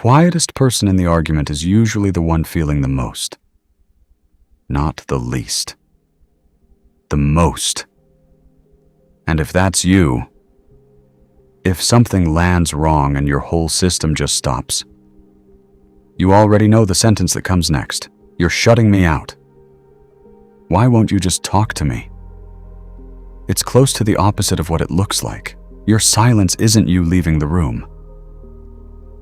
quietest person in the argument is usually the one feeling the most. Not the least. The most. And if that's you, if something lands wrong and your whole system just stops, you already know the sentence that comes next. You're shutting me out. Why won't you just talk to me? It's close to the opposite of what it looks like. Your silence isn't you leaving the room.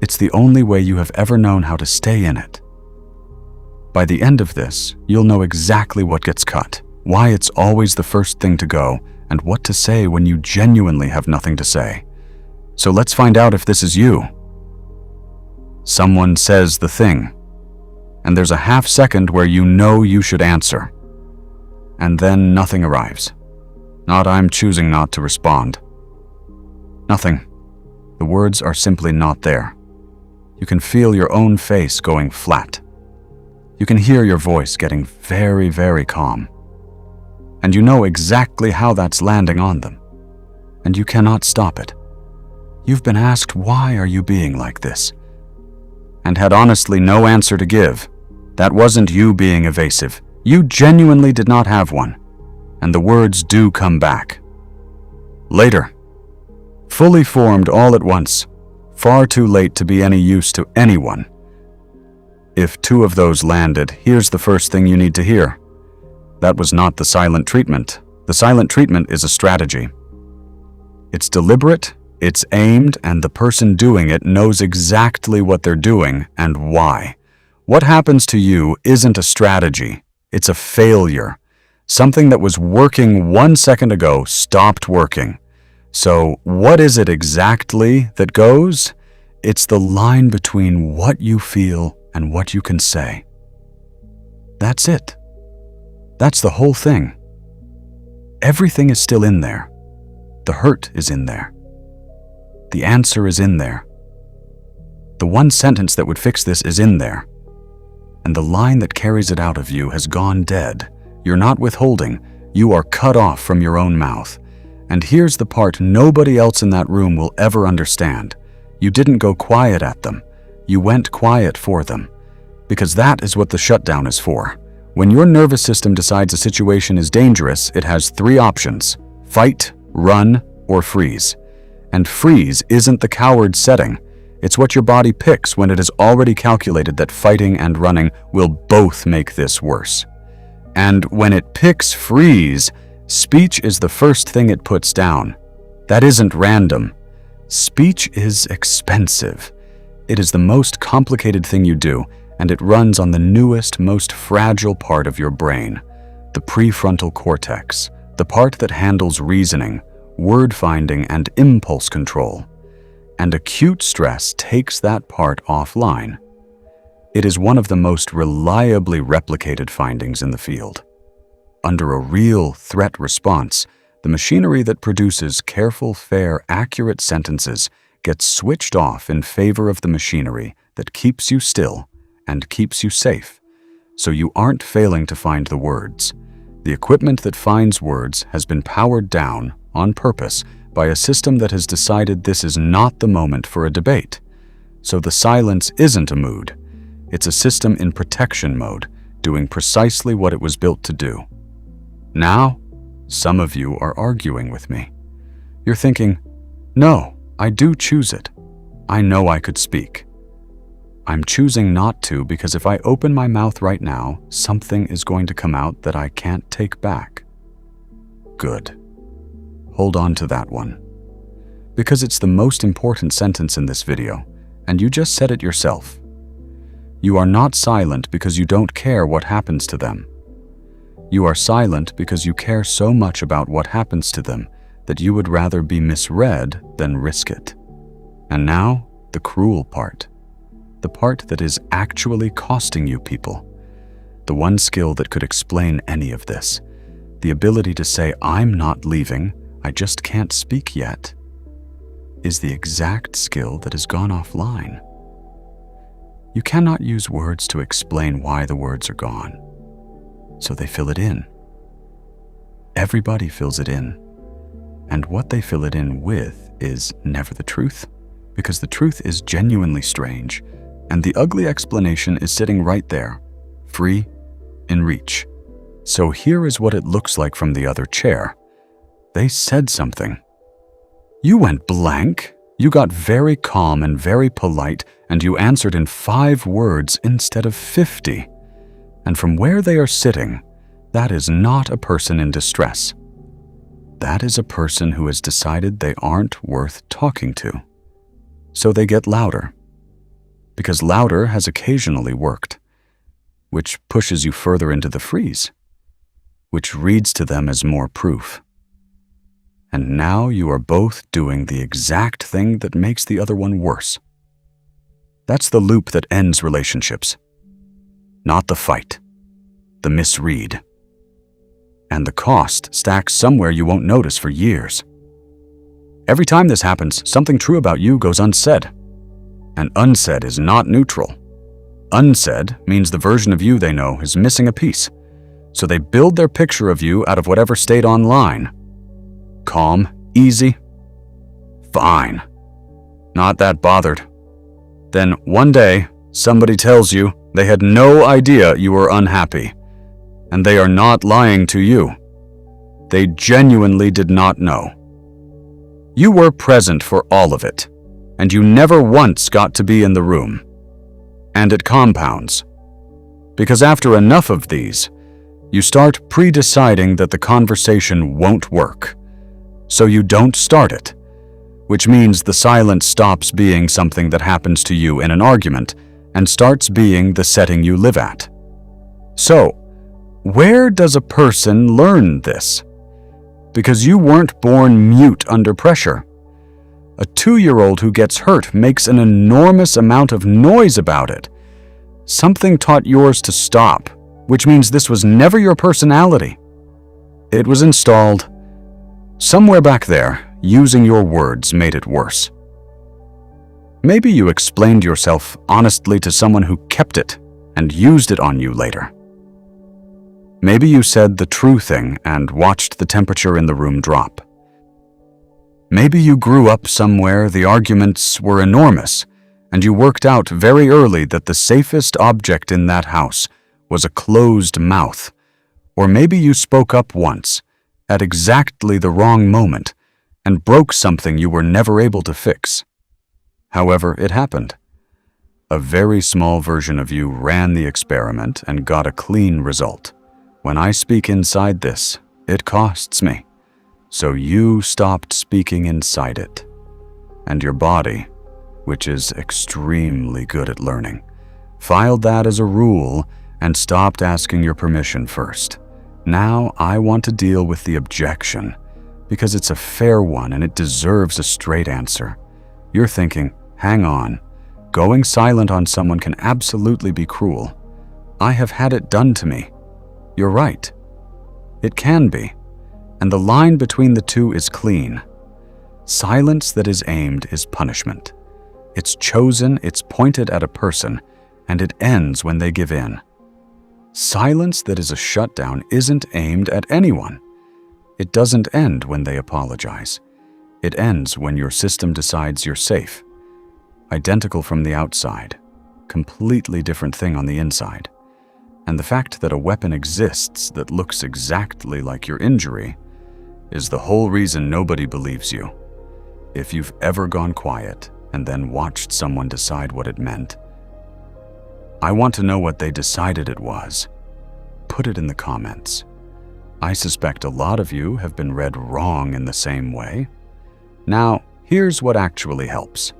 It's the only way you have ever known how to stay in it. By the end of this, you'll know exactly what gets cut, why it's always the first thing to go, and what to say when you genuinely have nothing to say. So let's find out if this is you. Someone says the thing, and there's a half second where you know you should answer. And then nothing arrives. Not I'm choosing not to respond. Nothing. The words are simply not there. You can feel your own face going flat. You can hear your voice getting very, very calm. And you know exactly how that's landing on them. And you cannot stop it. You've been asked, why are you being like this? And had honestly no answer to give. That wasn't you being evasive. You genuinely did not have one. And the words do come back. Later. Fully formed all at once. Far too late to be any use to anyone. If two of those landed, here's the first thing you need to hear. That was not the silent treatment. The silent treatment is a strategy. It's deliberate, it's aimed, and the person doing it knows exactly what they're doing and why. What happens to you isn't a strategy. It's a failure. Something that was working 1 second ago stopped working. So what is it exactly that goes? It's the line between what you feel and what you can say. That's it. That's the whole thing. Everything is still in there. The hurt is in there. The answer is in there. The one sentence that would fix this is in there. And the line that carries it out of you has gone dead. You're not withholding. You are cut off from your own mouth. And here's the part nobody else in that room will ever understand. You didn't go quiet at them. You went quiet for them. Because that is what the shutdown is for. When your nervous system decides a situation is dangerous, it has 3 options: fight, run, or freeze. And freeze isn't the coward setting. It's what your body picks when it has already calculated that fighting and running will both make this worse. And when it picks freeze, speech is the first thing it puts down. That isn't random. Speech is expensive. It is the most complicated thing you do, and it runs on the newest, most fragile part of your brain, the prefrontal cortex, the part that handles reasoning, word finding, and impulse control. And acute stress takes that part offline. It is one of the most reliably replicated findings in the field. Under a real threat response, the machinery that produces careful, fair, accurate sentences gets switched off in favor of the machinery that keeps you still and keeps you safe, so you aren't failing to find the words. The equipment that finds words has been powered down, on purpose, by a system that has decided this is not the moment for a debate. So the silence isn't a mood. It's a system in protection mode, doing precisely what it was built to do. Now, some of you are arguing with me. You're thinking, no, I do choose it. I know I could speak. I'm choosing not to because if I open my mouth right now, something is going to come out that I can't take back. Good. Hold on to that one. Because it's the most important sentence in this video, and you just said it yourself. You are not silent because you don't care what happens to them. You are silent because you care so much about what happens to them that you would rather be misread than risk it. And now, the cruel part. The part that is actually costing you people. The one skill that could explain any of this. The ability to say, I'm not leaving, I just can't speak yet, is the exact skill that has gone offline. You cannot use words to explain why the words are gone. So they fill it in. Everybody fills it in. And what they fill it in with is never the truth, because the truth is genuinely strange, And the ugly explanation is sitting right there, free, in reach. So here is what it looks like from the other chair. They said something. You went blank. You got very calm and very polite, and you answered in 5 words instead of 50. And from where they are sitting, that is not a person in distress. That is a person who has decided they aren't worth talking to. So they get louder. Because louder has occasionally worked, which pushes you further into the freeze, which reads to them as more proof. And now you are both doing the exact thing that makes the other one worse. That's the loop that ends relationships. Not the fight, the misread. And the cost stacks somewhere you won't notice for years. Every time this happens, something true about you goes unsaid. And unsaid is not neutral. Unsaid means the version of you they know is missing a piece. So they build their picture of you out of whatever stayed online. Calm, easy, fine. Not that bothered. Then one day, somebody tells you they had no idea you were unhappy. And they are not lying to you. They genuinely did not know. You were present for all of it, and you never once got to be in the room. And it compounds. Because after enough of these, you start pre-deciding that the conversation won't work. So you don't start it, which means the silence stops being something that happens to you in an argument and starts being the setting you live at. So, where does a person learn this? Because you weren't born mute under pressure. A 2-year-old who gets hurt makes an enormous amount of noise about it. Something taught yours to stop, which means this was never your personality. It was installed. Somewhere back there, using your words made it worse. Maybe you explained yourself honestly to someone who kept it and used it on you later. Maybe you said the true thing and watched the temperature in the room drop. Maybe you grew up somewhere the arguments were enormous, and you worked out very early that the safest object in that house was a closed mouth. Or maybe you spoke up once, at exactly the wrong moment, and broke something you were never able to fix. However, it happened. A very small version of you ran the experiment and got a clean result. When I speak inside this, it costs me. So you stopped speaking inside it. And your body, which is extremely good at learning, filed that as a rule and stopped asking your permission first. Now I want to deal with the objection, because it's a fair one and it deserves a straight answer. You're thinking, hang on, going silent on someone can absolutely be cruel. I have had it done to me. You're right. It can be. And the line between the two is clean. Silence that is aimed is punishment. It's chosen, it's pointed at a person, and it ends when they give in. Silence that is a shutdown isn't aimed at anyone. It doesn't end when they apologize. It ends when your system decides you're safe. Identical from the outside, completely different thing on the inside. And the fact that a weapon exists that looks exactly like your injury is the whole reason nobody believes you. If you've ever gone quiet and then watched someone decide what it meant, I want to know what they decided it was. Put it in the comments. I suspect a lot of you have been read wrong in the same way. Now, here's what actually helps.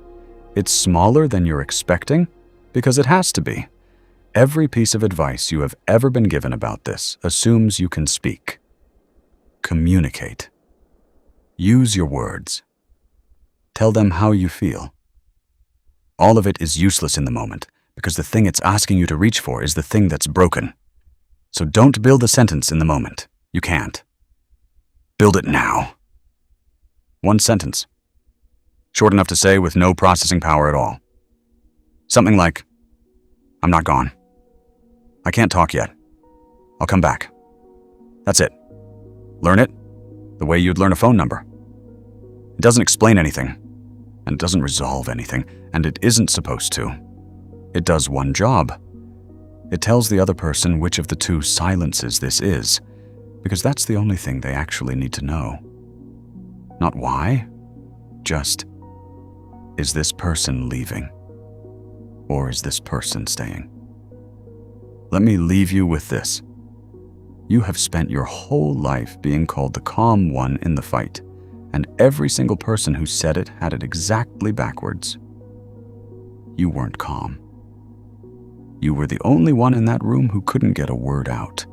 It's smaller than you're expecting, because it has to be. Every piece of advice you have ever been given about this assumes you can speak. Communicate. Use your words. Tell them how you feel. All of it is useless in the moment, because the thing it's asking you to reach for is the thing that's broken. So don't build a sentence in the moment. You can't. Build it now. One sentence. Short enough to say with no processing power at all. Something like, I'm not gone. I can't talk yet. I'll come back. That's it. Learn it the way you'd learn a phone number. It doesn't explain anything, and it doesn't resolve anything, and it isn't supposed to. It does one job. It tells the other person which of the two silences this is, because that's the only thing they actually need to know. Not why, just, is this person leaving? Or is this person staying? Let me leave you with this. You have spent your whole life being called the calm one in the fight, and every single person who said it had it exactly backwards. You weren't calm. You were the only one in that room who couldn't get a word out,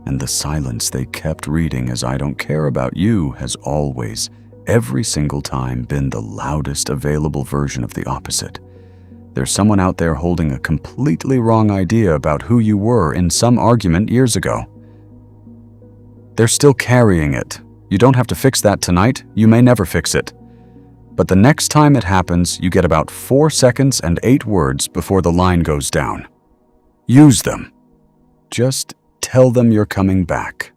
and the silence they kept reading as "I don't care about you" has always, every single time, been the loudest available version of the opposite. There's someone out there holding a completely wrong idea about who you were in some argument years ago. They're still carrying it. You don't have to fix that tonight. You may never fix it. But the next time it happens, you get about 4 seconds and 8 words before the line goes down. Use them. Just tell them you're coming back.